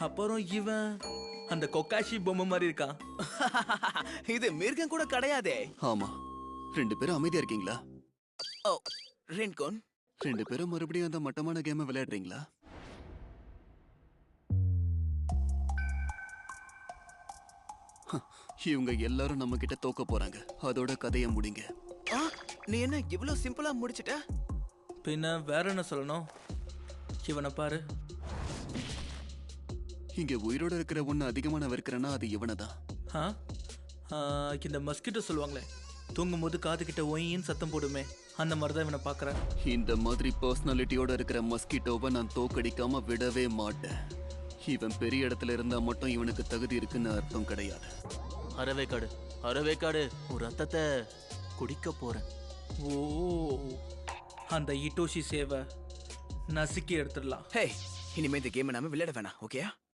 அப்புறம் இவன் அந்த கொக்காஷி பொம்மை மாதிரி இருக்கான். இது மிருகம் கூட கிடையாதே. ஆமா, 2 பேரும் அமைதியா இருக்கீங்களா? ஓ, ரென்கோன் 2 பேரும் மறுபடியும் அந்த மட்டமான கேமை விளையாடுறீங்களா? இவங்க எல்லாரும் நம்ம கிட்ட தோக்க போறாங்க. அதோட கதையை முடிங்க. நீ என்ன இவ்வளவு சிம்பிளா முடிச்சிட்ட? பின்ன வேற என்ன சொல்லணும்? இவனை பாரு. இங்க உயிரோட இருக்கிற ஒண்ணு அதிகமான வெறுக்கிறேன்னா அது இவனை தான். ஆ? இந்த மஸ்கிட்டோ சொல்லுவாங்களே, தூங்கும் போது காது கிட்ட ஒயின்னு சத்தம் போடுமே, அந்த மாதிரி தான் இவனை பார்க்குறேன். இந்த மாதிரி பர்சனாலிட்டியோட இருக்கிற மஸ்கிட்டோவை நான் தோக்கடிக்காம விடவே மாட்டேன். இவன் பெரிய இடத்துல இருந்தா மட்டும் இவனுக்கு தகுதி இருக்குன்னு அர்த்தம் கிடையாது. அரவேக்காடு ஒரு ரத்தத்தை குடிக்க போறேன். ஓ, அந்த இட்டோஷி சேவை நசுக்கி எடுத்துடலாம். ஹே, இனிமே இந்த கேம் நாம விளையாட வேணாம், ஓகேயா?